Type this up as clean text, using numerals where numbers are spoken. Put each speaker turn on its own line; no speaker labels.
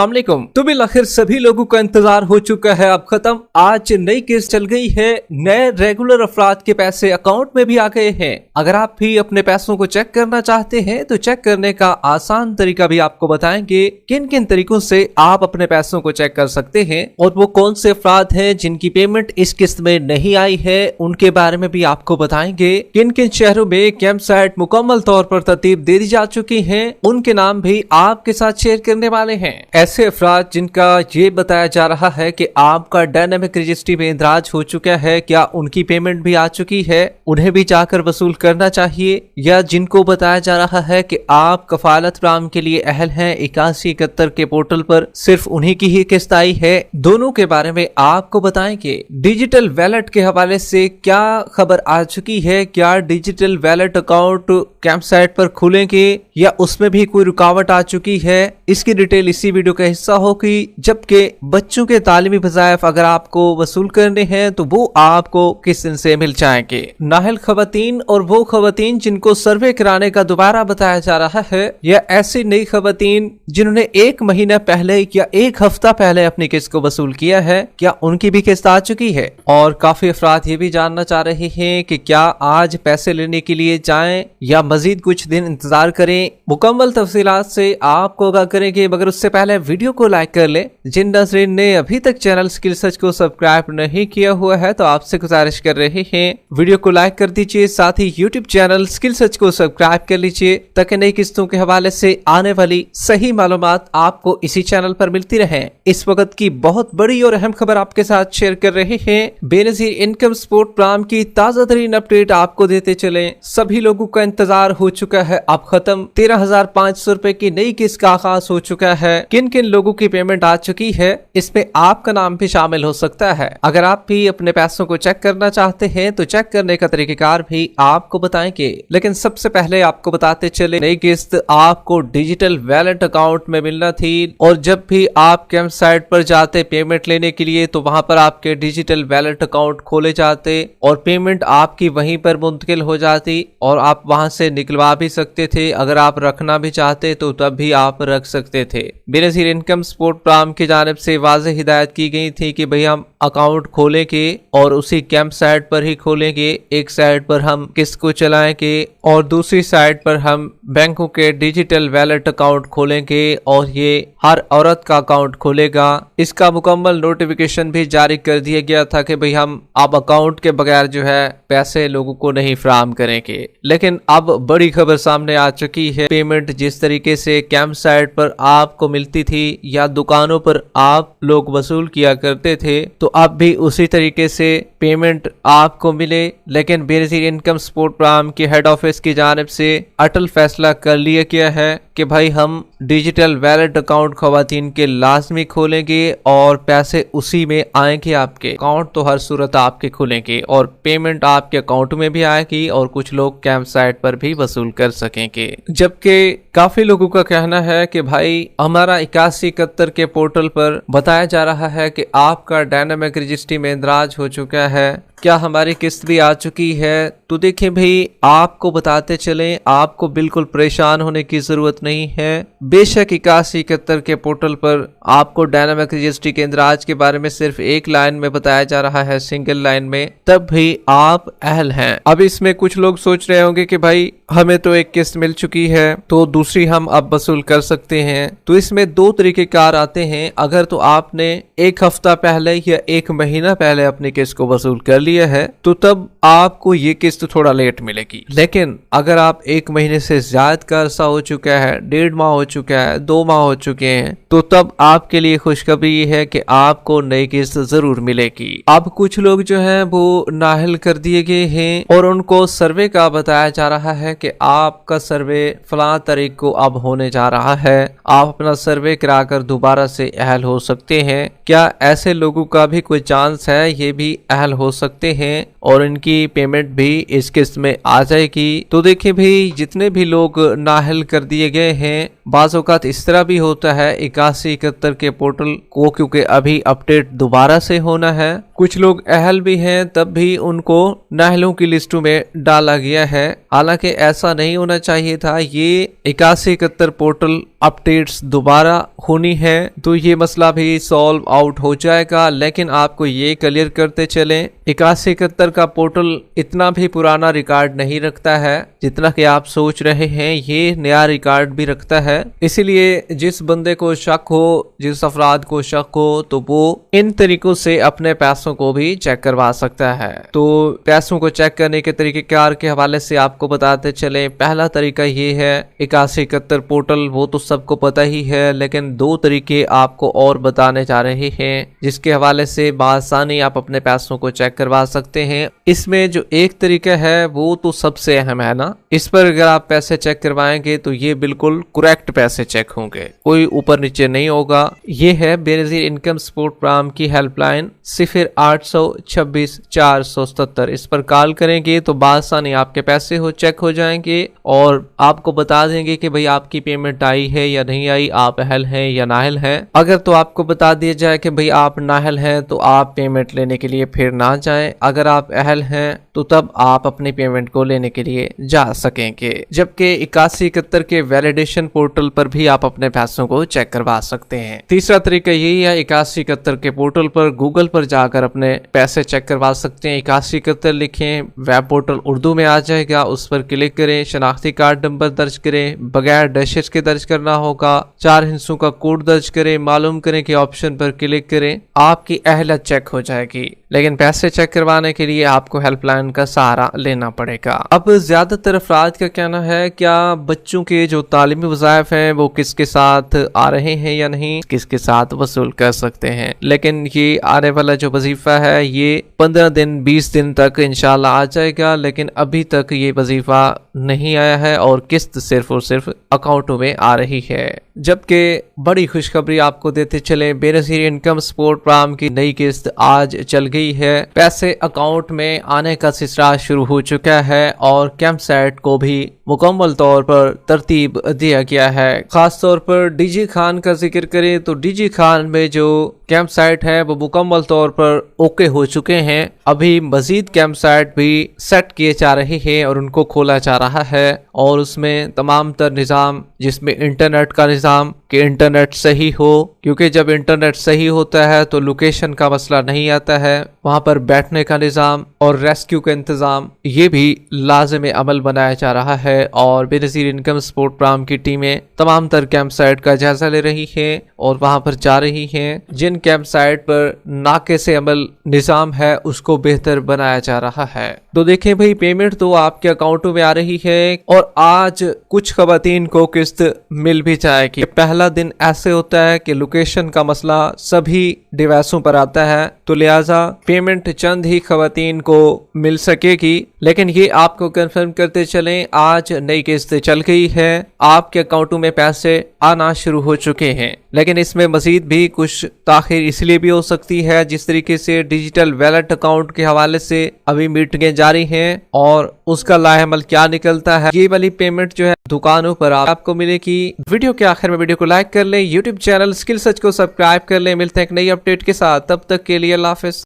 अस्सलामुअलैकुम। तो बिल आखिर सभी लोगों का इंतजार हो चुका है अब खत्म। आज नई केस चल गई है, नए रेगुलर अफराद के पैसे अकाउंट में भी आ गए हैं। अगर आप भी अपने पैसों को चेक करना चाहते हैं तो चेक करने का आसान तरीका भी आपको बताएंगे, किन किन तरीकों से आप अपने पैसों को चेक कर सकते हैं और वो कौन से अफराद हैं जिनकी पेमेंट इस किस्त में नहीं आई है, उनके बारे में भी आपको बताएंगे। किन किन शहरों में कैंप साइट मुकम्मल तौर पर तरतीब दे दी जा चुकी है, उनके नाम भी आपके साथ शेयर करने वाले हैं। ऐसे अफराद जिनका ये बताया जा रहा है कि आपका डायनामिक रजिस्ट्री में इंदराज हो चुका है, क्या उनकी पेमेंट भी आ चुकी है, उन्हें भी जाकर वसूल करना चाहिए, या जिनको बताया जा रहा है कि आप कफालत फराहम के लिए अहल हैं 8171 के पोर्टल पर सिर्फ उन्हीं की ही किस्त आई है, दोनों के बारे में आपको बताएंगे। डिजिटल वैलेट के हवाले से क्या खबर आ चुकी है, क्या digital wallet account camp site पर खुलेंगे या उसमें भी कोई रुकावट आ चुकी है, इसकी डिटेल इसी वीडियो का हिस्सा होगी। जबकि बच्चों के तालीमी वज़ाइफ अगर आपको वसूल करने हैं तो वो आपको किस दिन से मिल जाएंगे। नाहल खवातीन और वो खवातीन जिनको सर्वे कराने का दोबारा बताया जा रहा है, या ऐसी नई खवातीन जिन्होंने 1 महीना पहले या 1 हफ्ता पहले अपनी किस्त को वसूल किया है, क्या उनकी भी किस्त आ चुकी है। और काफी अफराद ये भी जानना चाह रहे हैं कि क्या आज पैसे लेने के लिए जाएं या मजीद कुछ दिन इंतजार करें। मुकम्मल तफसीलात से आपको आगाह करेंगे, मगर उससे पहले वीडियो को लाइक कर ले। जिन नाज़रीन ने अभी तक चैनल स्किल सर्च को सब्सक्राइब नहीं किया हुआ है तो आपसे गुजारिश कर रहे हैं वीडियो को लाइक कर दीजिए, साथ ही यूट्यूब चैनल स्किल सर्च को सब्सक्राइब कर लीजिए ताकि नई किस्तों के हवाले से आने वाली सही मालूमात आपको इसी चैनल पर मिलती रहे। इस वक्त की बहुत बड़ी और अहम खबर आपके साथ शेयर कर रहे हैं। बेनजीर इनकम सपोर्ट प्रोग्राम की ताजा तरीन अपडेट आपको देते चले। सभी लोगों का इंतजार हो चुका है अब खत्म। 13,500 रुपए की नई किस्त का आगाज हो चुका है। किन किन लोगों की पेमेंट आ चुकी है, इसमें आपका नाम भी शामिल हो सकता है। अगर आप भी अपने पैसों को चेक करना चाहते हैं तो चेक करने का तरीकेकार भी आपको बताएंगे, लेकिन सबसे पहले आपको बताते चले नई किस्त आपको डिजिटल वैलेट अकाउंट में मिलना थी। और जब भी आप कैंप साइट पर जाते पेमेंट लेने के लिए तो वहां पर आपके डिजिटल वैलेट अकाउंट खोले जाते और पेमेंट आपकी वहीं पर मुंतकिल हो जाती और आप वहां से निकलवा भी सकते थे। अगर आप रखना भी चाहते तो तब भी आप रख सकते थे। बेनजीर इनकम सपोर्ट प्रोग्राम की जानिब से वाज़ेह हिदायत की गई थी कि भाई हम अकाउंट खोलेंगे और उसी कैंप साइट पर ही खोलेंगे। एक साइट पर हम किस्त को चलाएंगे और दूसरी साइट पर हम बैंकों के डिजिटल वैलेट अकाउंट खोलेंगे और ये हर औरत का अकाउंट खोलेगा। इसका मुकम्मल नोटिफिकेशन भी जारी कर दिया गया था कि भाई हम अब अकाउंट के बगैर जो है पैसे लोगों को नहीं फराहम करेंगे। लेकिन अब बड़ी खबर सामने आ चुकी है। पेमेंट जिस तरीके से कैंप साइट पर आपको मिलती थी या दुकानों पर आप लोग वसूल किया करते थे, तो अब भी उसी तरीके से पेमेंट आपको मिले। लेकिन बेनजीर इनकम सपोर्ट प्रोग्राम के हेड ऑफिस की जानिब से अटल फैसला कर लिया गया है कि भाई हम डिजिटल वैलेट अकाउंट खवातीन के लाजमी खोलेंगे और पैसे उसी में आएंगे। आपके अकाउंट तो हर सूरत आपके खुलेंगे और पेमेंट आपके अकाउंट में भी आएगी और कुछ लोग कैंप साइट पर भी वसूल कर सकेंगे। जबकि काफी लोगों का कहना है कि भाई हमारा 8171 के पोर्टल पर बताया जा रहा है कि आपका डायनामिक रजिस्ट्री में इंदराज हो चुका है, क्या हमारी किस्त भी आ चुकी है। तो देखिए भाई, आपको बताते चलें, आपको बिल्कुल परेशान होने की जरूरत नहीं है। बेशक 8171 के पोर्टल पर आपको डायनामिक रजिस्ट्री के इंदराज के बारे में सिर्फ एक लाइन में बताया जा रहा है, सिंगल लाइन में, तब भी आप अहल हैं। अब इसमें कुछ लोग सोच रहे होंगे कि भाई हमें तो एक किस्त मिल चुकी है तो दूसरी हम अब वसूल कर सकते हैं। तो इसमें 2 तरीकेकार आते हैं। अगर तो आपने 1 हफ्ता पहले या 1 महीना पहले अपनी किस्त को वसूल कर लिया है तो तब आपको ये किस्त थोड़ा लेट मिलेगी। लेकिन अगर आप 1 महीने से ज्यादा का अरसा हो चुका है, 1.5 माह हो चुका है, 2 माह हो चुके हैं, तो तब आपके लिए खुशखबरी ये है कि आपको नई किस्त जरूर मिलेगी। अब कुछ लोग जो हैं वो नाहल कर दिए गए हैं और उनको सर्वे का बताया जा रहा है कि आपका सर्वे फलां तारीख को अब होने जा रहा है, आप अपना सर्वे कराकर दोबारा से अहल हो सकते हैं। क्या ऐसे लोगों का भी कोई चांस है, ये भी अहल हो सकते हैं और इनकी पेमेंट भी इस किस्त में आ जाएगी। तो देखिए भाई, जितने भी लोग नाहल कर दिए गए हैं, बाज़ औक़ात इस तरह भी होता है 8171 के पोर्टल को क्योंकि अभी अपडेट दोबारा से होना है, कुछ लोग अहल भी हैं तब भी उनको नाअहलों की लिस्टों में डाला गया है। हालांकि ऐसा नहीं होना चाहिए था। ये 8171 पोर्टल अपडेट्स दोबारा होनी है तो ये मसला भी सॉल्व आउट हो जाएगा, लेकिन आपको ये क्लियर करते चलें 8171 का पोर्टल इतना भी पुराना रिकॉर्ड नहीं रखता है जितना कि आप सोच रहे हैं। ये नया रिकॉर्ड भी रखता है, इसीलिए जिस बंदे को शक हो, जिस अफराद को शक हो, तो वो इन तरीकों से अपने पैसों को भी चेक करवा सकता है। तो पैसों को चेक करने के तरीकेकार के हवाले से आपको बताते चले। पहला तरीका ये है 8171 पोर्टल, वो तो सबको पता ही है, लेकिन दो तरीके आपको और बताने जा रहे हैं जिसके हवाले से बासानी आप अपने पैसों को चेक करवा सकते हैं। इसमें जो एक तरीका है वो तो सबसे अहम है ना, इस पर अगर आप पैसे चेक करवाएंगे तो ये बिल्कुल करेक्ट पैसे चेक होंगे, कोई ऊपर नीचे नहीं होगा। ये है बेनजीर इनकम सपोर्ट प्रोग्राम की हेल्पलाइन 0826 इस पर कॉल करेंगे तो बासानी आपके पैसे हो चेक हो जाएंगे और आपको बता देंगे कि भाई आपकी पेमेंट आई है या नहीं आई, आप अहल हैं या नाअहल हैं। अगर तो आपको बता दिया जाए कि भाई आप नाअहल हैं तो आप पेमेंट लेने के लिए फिर ना जाएं, अगर आप अहल हैं तो तब आप अपनी पेमेंट को लेने के लिए जा सकेंगे। जबकि 8171 के वैलिडेशन पोर्टल पर भी आप अपने पैसों को चेक करवा सकते हैं। तीसरा तरीका यही है 8171 के पोर्टल पर गूगल पर जाकर अपने पैसे चेक करवा सकते हैं। 8171 लिखें, वेब पोर्टल उर्दू में आ जाएगा, उस पर क्लिक करें, शनाख्ती कार्ड नंबर दर्ज करें, बगैर डैशेज के दर्ज करना होगा, 4 हिस्सों का कोड दर्ज करें, मालूम करें कि ऑप्शन पर क्लिक करें, आपकी अहलियत चेक हो जाएगी। लेकिन पैसे चेक करवाने के लिए आपको हेल्पलाइन का सहारा लेना पड़ेगा। अब ज्यादातर अफराद का कहना है क्या बच्चों के जो तालीमी वज़ाइफ हैं वो किसके साथ आ रहे हैं या नहीं, किसके साथ वसूल कर सकते हैं। लेकिन ये आने वाला जो वजीफा है ये 15 दिन 20 दिन तक इंशाल्लाह आ जाएगा, लेकिन अभी तक ये वजीफा नहीं आया है और किस्त सिर्फ और सिर्फ अकाउंटों में आ रही है। जबकि बड़ी खुशखबरी आपको देते चले, बेनजीर इनकम सपोर्ट प्रोग्राम की नई किस्त आज चल गई है। पैसे अकाउंट में आने का सिलसिला शुरू हो चुका है और कैंपसाइट को भी मुकम्मल तौर पर तरतीब दिया गया है। खास तौर पर डीजी खान का जिक्र करें तो डीजी खान में जो कैंप साइट है वो मुकम्मल तौर पर ओके हो चुके हैं। अभी मजीद कैंप साइट भी सेट किए जा रहे हैं और उनको खोला जा रहा है और उसमें तमाम तर निज़ाम, जिसमें इंटरनेट का निज़ाम कि इंटरनेट सही हो, क्योंकि जब इंटरनेट सही होता है तो लोकेशन का मसला नहीं आता है, वहां पर बैठने का निज़ाम और रेस्क्यू का इंतज़ाम ये भी लाजिम अमल बनाया जा रहा है। और बेनजीर इनकम सपोर्ट प्रोग्राम की टीमें तमाम तर कैंप साइट का जायजा ले रही हैं और वहां पर जा रही हैं। जिन कैंप साइट पर नाके से अमल निज़ाम है उसको बेहतर बनाया जा रहा है। तो देखें भाई, पेमेंट तो आपके अकाउंटों में आ रही है और आज कुछ खवातीन को किस्त मिल भी जाएगी। पहला दिन ऐसे होता है कि लोकेशन का मसला सभी डिवाइसों पर आता है, तो लिहाजा पेमेंट चंद ही खवातीन को मिल सकेगी। लेकिन ये आपको कंफर्म करते चलें, आज नई किस्त चल गई है, आपके अकाउंटों में पैसे आना शुरू हो चुके हैं। लेकिन इसमें मजीद भी कुछ ताखिर इसलिए भी हो सकती है, जिस तरीके से डिजिटल वैलेट अकाउंट के हवाले से अभी मीटिंगें जारी हैं और उसका लाहेमल क्या निकलता है। ये वाली पेमेंट जो है दुकानों पर आपको मिलेगी। वीडियो के आखिर में वीडियो को लाइक कर लें, यूट्यूब चैनल स्किल सर्च को सब्सक्राइब कर लें। मिलते हैं एक नई अपडेट के साथ, तब तक के लिए अल्लाह हाफिज।